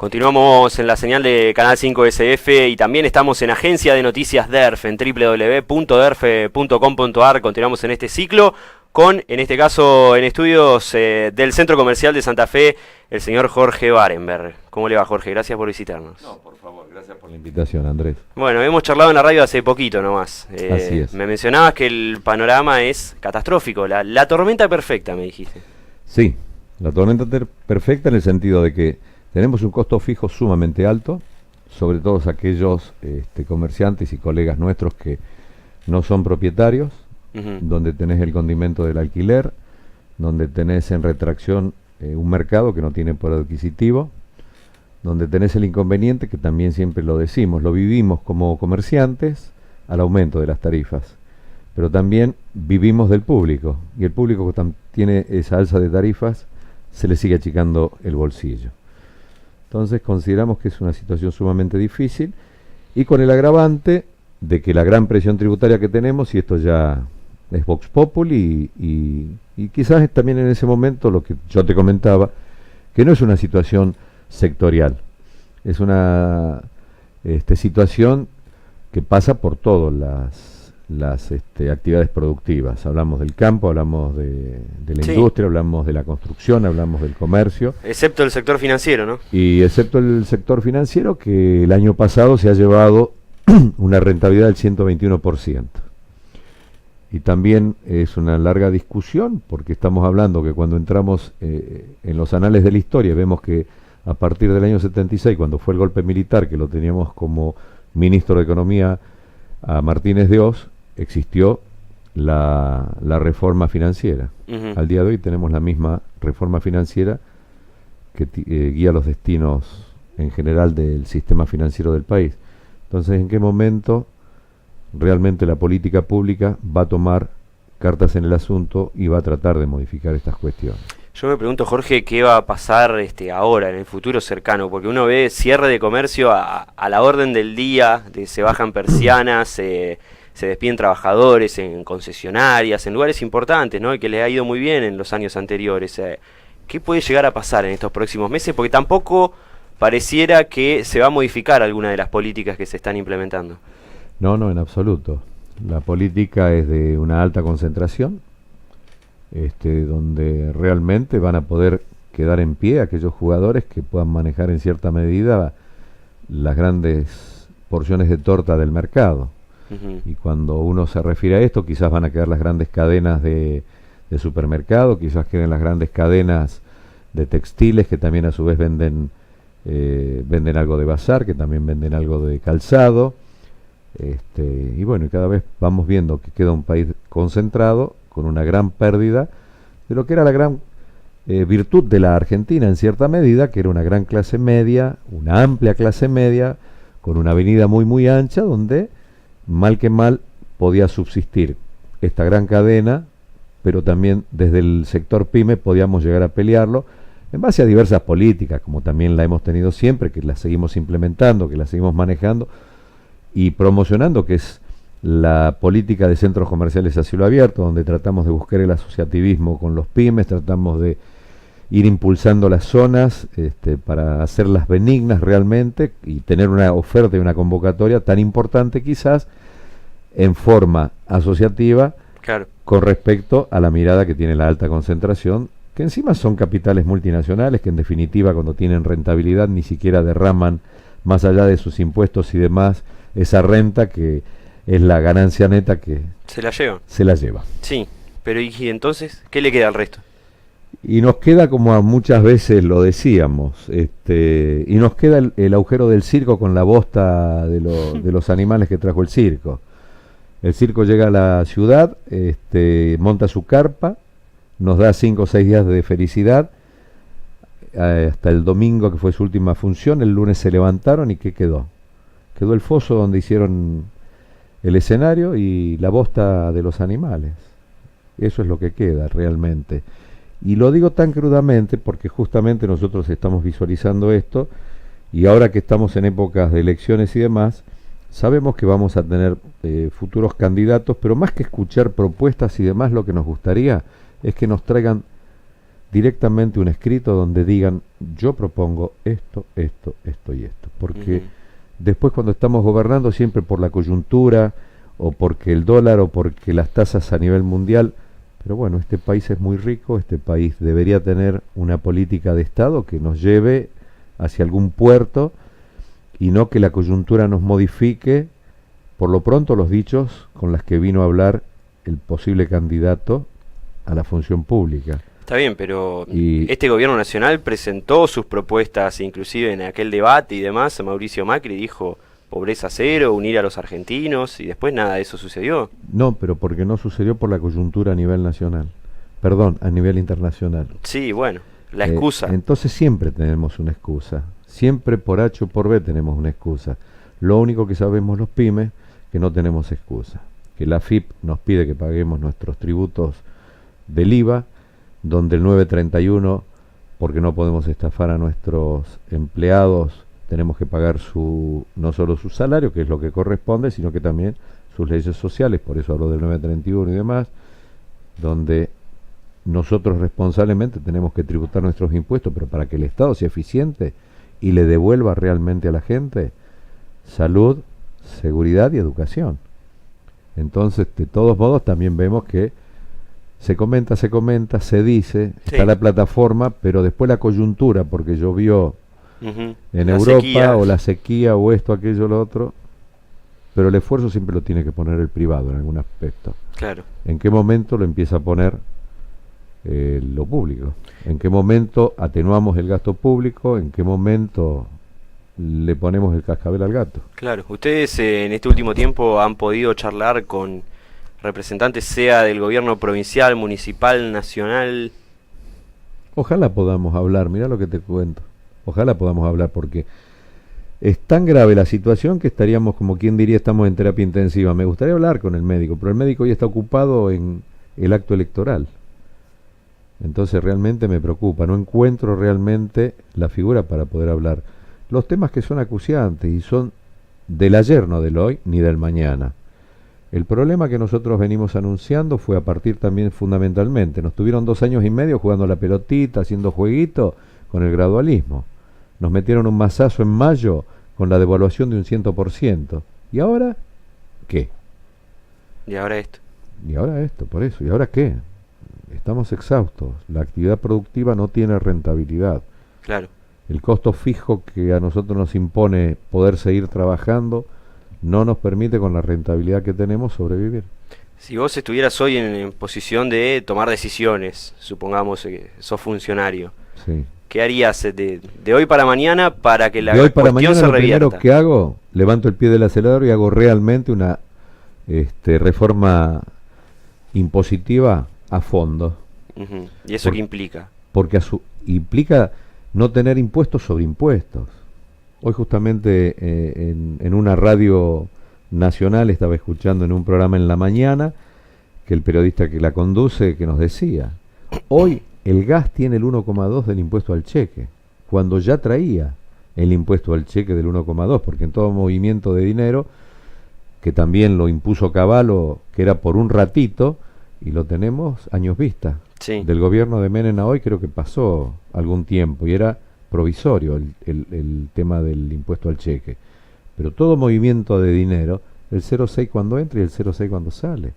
Continuamos en la señal de Canal 5 SF y también estamos en Agencia de Noticias DERF en www.derf.com.ar. Continuamos en este ciclo con, en este caso, en estudios del Centro Comercial de Santa Fe, el señor Jorge Barenberg. ¿Cómo le va, Jorge? Gracias por visitarnos. No, por favor, gracias por la invitación, Andrés. Bueno, hemos charlado en la radio hace poquito nomás. Así es. Me mencionabas que el panorama es catastrófico, la tormenta perfecta, me dijiste. Sí, la tormenta perfecta en el sentido de que tenemos un costo fijo sumamente alto, sobre todo aquellos comerciantes y colegas nuestros que no son propietarios, donde tenés el condimento del alquiler, donde tenés en retracción un mercado que no tiene poder adquisitivo, donde tenés el inconveniente, que también siempre lo decimos, lo vivimos como comerciantes al aumento de las tarifas, pero también vivimos del público, y el público que tiene esa alza de tarifas se le sigue achicando el bolsillo. Entonces consideramos que es una situación sumamente difícil y con el agravante de que la gran presión tributaria que tenemos, y esto ya es Vox Populi, y quizás también en ese momento lo que yo te comentaba, que no es una situación sectorial, es una situación que pasa por todas las actividades productivas. Hablamos del campo, hablamos de la industria, hablamos de la construcción, hablamos del comercio. Excepto el sector financiero, ¿no? Y excepto el sector financiero, que el año pasado se ha llevado una rentabilidad del 121%. Y también es una larga discusión, porque estamos hablando que cuando entramos en los anales de la historia, vemos que a partir del año 76, cuando fue el golpe militar, que lo teníamos como ministro de Economía a Martínez de Oz, existió la reforma financiera. Al día de hoy tenemos la misma reforma financiera que guía los destinos en general del sistema financiero del país. Entonces, ¿en qué momento realmente la política pública va a tomar cartas en el asunto y va a tratar de modificar estas cuestiones? Yo me pregunto, Jorge, qué va a pasar ahora, en el futuro cercano, porque uno ve cierre de comercio a la orden del día, se bajan persianas, se despiden trabajadores en concesionarias, en lugares importantes, ¿no? Y que les ha ido muy bien en los años anteriores. ¿Qué puede llegar a pasar en estos próximos meses? Porque tampoco pareciera que se va a modificar alguna de las políticas que se están implementando. No, en absoluto. La política es de una alta concentración, donde realmente van a poder quedar en pie aquellos jugadores que puedan manejar en cierta medida las grandes porciones de torta del mercado. Y cuando uno se refiere a esto, quizás van a quedar las grandes cadenas de supermercado, quizás queden las grandes cadenas de textiles que también a su vez venden algo de bazar, que también venden algo de calzado, y bueno, y cada vez vamos viendo que queda un país concentrado con una gran pérdida de lo que era la gran virtud de la Argentina en cierta medida, que era una gran clase media, una amplia clase media, con una avenida muy muy ancha, donde mal que mal podía subsistir esta gran cadena, pero también desde el sector pyme podíamos llegar a pelearlo en base a diversas políticas, como también la hemos tenido siempre, que las seguimos implementando, que las seguimos manejando y promocionando, que es la política de centros comerciales a cielo abierto, donde tratamos de buscar el asociativismo con los pymes, tratamos de ir impulsando las zonas para hacerlas benignas realmente y tener una oferta y una convocatoria tan importante quizás en forma asociativa, claro, con respecto a la mirada que tiene la alta concentración, que encima son capitales multinacionales que en definitiva cuando tienen rentabilidad ni siquiera derraman más allá de sus impuestos y demás esa renta que es la ganancia neta que se la lleva. Sí, pero ¿y entonces qué le queda al resto? Y nos queda, como muchas veces lo decíamos, y nos queda el agujero del circo con la bosta de los animales que trajo el circo. El circo llega a la ciudad, monta su carpa, nos da 5 o 6 días de felicidad, hasta el domingo que fue su última función. El lunes se levantaron y ¿qué quedó? Quedó el foso donde hicieron el escenario y la bosta de los animales. Eso es lo que queda realmente. Y lo digo tan crudamente porque justamente nosotros estamos visualizando esto, y ahora que estamos en épocas de elecciones y demás, sabemos que vamos a tener futuros candidatos, pero más que escuchar propuestas y demás, lo que nos gustaría es que nos traigan directamente un escrito donde digan, yo propongo esto, esto, esto y esto. Porque después cuando estamos gobernando siempre por la coyuntura, o porque el dólar, o porque las tasas a nivel mundial, pero bueno, este país es muy rico, este país debería tener una política de Estado que nos lleve hacia algún puerto, y no que la coyuntura nos modifique, por lo pronto, los dichos con las que vino a hablar el posible candidato a la función pública. Está bien, pero este gobierno nacional presentó sus propuestas, inclusive en aquel debate y demás. Mauricio Macri dijo pobreza cero, unir a los argentinos, y después nada de eso sucedió. No, pero porque no sucedió por la coyuntura a nivel nacional. Perdón, a nivel internacional. Sí, bueno, la excusa. Entonces siempre tenemos una excusa. Siempre por H o por B tenemos una excusa. Lo único que sabemos los pymes, que no tenemos excusa. Que la AFIP nos pide que paguemos nuestros tributos del IVA, donde el 931, porque no podemos estafar a nuestros empleados, tenemos que pagar no solo su salario, que es lo que corresponde, sino que también sus leyes sociales, por eso hablo del 931 y demás, donde nosotros responsablemente tenemos que tributar nuestros impuestos, pero para que el Estado sea eficiente y le devuelva realmente a la gente salud, seguridad y educación. Entonces, de todos modos, también vemos que se comenta, se dice, sí, está la plataforma, pero después la coyuntura, porque llovió en la Europa, sequía, o la sequía, o esto, aquello, lo otro, pero el esfuerzo siempre lo tiene que poner el privado en algún aspecto. Claro. ¿En qué momento lo empieza a poner lo público? ¿En qué momento atenuamos el gasto público? ¿En qué momento le ponemos el cascabel al gato? Claro, ustedes en este último tiempo han podido charlar con representantes, sea del gobierno provincial, municipal, nacional. Ojalá podamos hablar, mirá lo que te cuento. Ojalá podamos hablar, porque es tan grave la situación que estaríamos, como quien diría, estamos en terapia intensiva. Me gustaría hablar con el médico, pero el médico ya está ocupado en el acto electoral. Entonces realmente me preocupa, no encuentro realmente la figura para poder hablar. Los temas que son acuciantes y son del ayer, no del hoy, ni del mañana. El problema que nosotros venimos anunciando fue a partir también fundamentalmente, nos tuvieron 2 años y medio jugando la pelotita, haciendo jueguito con el gradualismo. Nos metieron un mazazo en mayo con la devaluación de un 100%. ¿Y ahora qué? Y ahora esto. Y ahora esto, por eso. ¿Y ahora qué? Estamos exhaustos. La actividad productiva no tiene rentabilidad. Claro. El costo fijo que a nosotros nos impone poder seguir trabajando no nos permite, con la rentabilidad que tenemos, sobrevivir. Si vos estuvieras hoy en posición de tomar decisiones, supongamos que sos funcionario, sí, ¿qué harías de hoy para mañana para que la de hoy para cuestión mañana se lo revierta? Primero que hago, levanto el pie del acelerador y hago realmente una reforma impositiva a fondo. ¿Y eso qué implica? Porque implica no tener impuestos sobre impuestos. Hoy justamente en una radio nacional estaba escuchando en un programa en la mañana que el periodista que la conduce que nos decía, hoy el gas tiene el 1,2 del impuesto al cheque, cuando ya traía el impuesto al cheque del 1,2, porque en todo movimiento de dinero, que también lo impuso Cavallo, que era por un ratito, y lo tenemos años vista. Sí. Del gobierno de Menem a hoy creo que pasó algún tiempo, y era provisorio el tema del impuesto al cheque. Pero todo movimiento de dinero, el 0,6 cuando entra y el 0,6 cuando sale.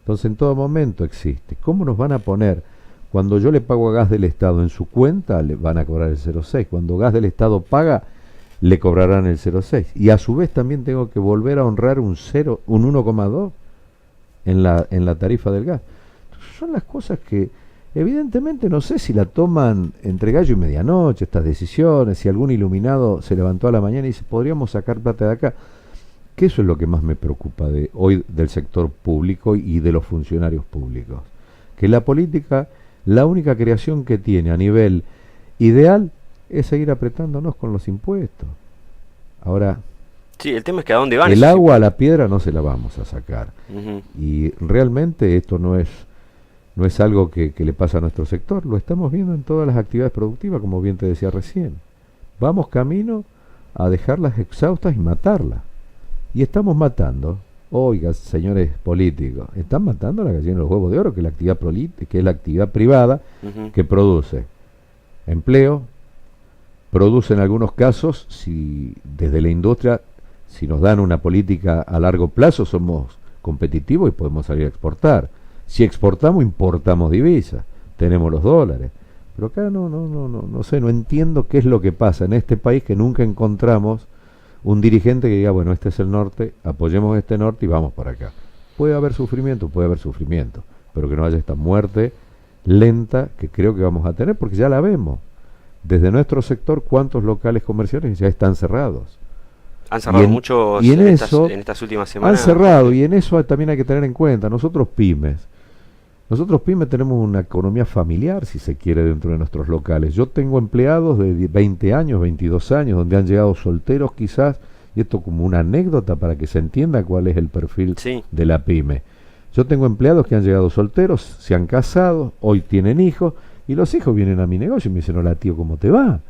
Entonces en todo momento existe. ¿Cómo nos van a poner? Cuando yo le pago a Gas del Estado en su cuenta, le van a cobrar el 0,6. Cuando Gas del Estado paga, le cobrarán el 0,6. Y a su vez también tengo que volver a honrar un 1,2 en la tarifa del gas. Son las cosas que evidentemente no sé si la toman entre gallo y medianoche estas decisiones, si algún iluminado se levantó a la mañana y dice podríamos sacar plata de acá, que eso es lo que más me preocupa de hoy del sector público y de los funcionarios públicos, que la política, la única creación que tiene a nivel ideal es seguir apretándonos con los impuestos. Ahora, sí, el tema es que a dónde van el agua a la piedra no se la vamos a sacar. Y realmente esto no es algo que le pasa a nuestro sector, lo estamos viendo en todas las actividades productivas, como bien te decía recién. Vamos camino a dejarlas exhaustas y matarlas. Y estamos matando Oiga, señores políticos, están matando a la gallina de los huevos de oro, que es la actividad que es la actividad privada que produce empleo, produce en algunos casos, si desde la industria, si nos dan una política a largo plazo, somos competitivos y podemos salir a exportar. Si exportamos, importamos divisas, tenemos los dólares. Pero acá no sé, no entiendo qué es lo que pasa en este país, que nunca encontramos un dirigente que diga, bueno, este es el norte, apoyemos este norte y vamos para acá. Puede haber sufrimiento, pero que no haya esta muerte lenta que creo que vamos a tener, porque ya la vemos. Desde nuestro sector, ¿cuántos locales comerciales ya están cerrados? Han cerrado muchos y en estas últimas semanas. Han cerrado, y en eso también hay que tener en cuenta, nosotros pymes tenemos una economía familiar, si se quiere, dentro de nuestros locales. Yo tengo empleados de 20 años, 22 años, donde han llegado solteros quizás, y esto como una anécdota para que se entienda cuál es el perfil de la pyme. Yo tengo empleados que han llegado solteros, se han casado, hoy tienen hijos, y los hijos vienen a mi negocio y me dicen, hola tío, ¿cómo te va?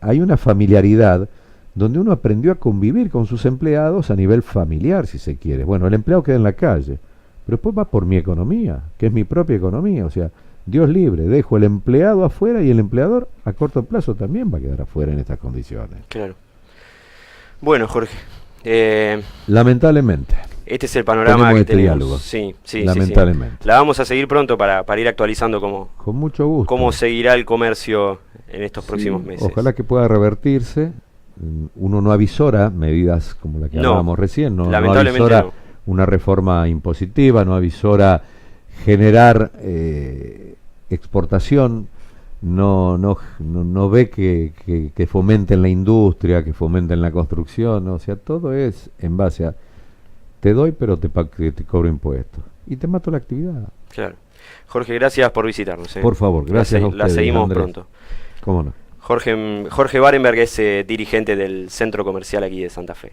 Hay una familiaridad donde uno aprendió a convivir con sus empleados a nivel familiar, si se quiere. Bueno, el empleado queda en la calle, pero después va por mi economía, que es mi propia economía. O sea, Dios libre, dejo el empleado afuera y el empleador a corto plazo también va a quedar afuera en estas condiciones. Claro. Bueno, Jorge. Lamentablemente. Este es el panorama que tenemos. Diálogo. Sí, lamentablemente. Sí. La vamos a seguir pronto para ir actualizando con mucho gusto. Cómo seguirá el comercio en estos próximos meses. Ojalá que pueda revertirse. Uno no avisora medidas como la que hablábamos recién, no avisora una reforma impositiva, no avisora generar exportación, no ve que fomenten la industria, que fomenten la construcción, ¿no? O sea, todo es en base a te doy pero te cobro impuestos y te mato la actividad. Claro. Jorge, gracias por visitarnos. Por favor, gracias a ustedes. La seguimos Andrés. Pronto. ¿Cómo no? Jorge Barenberg es dirigente del centro comercial aquí de Santa Fe.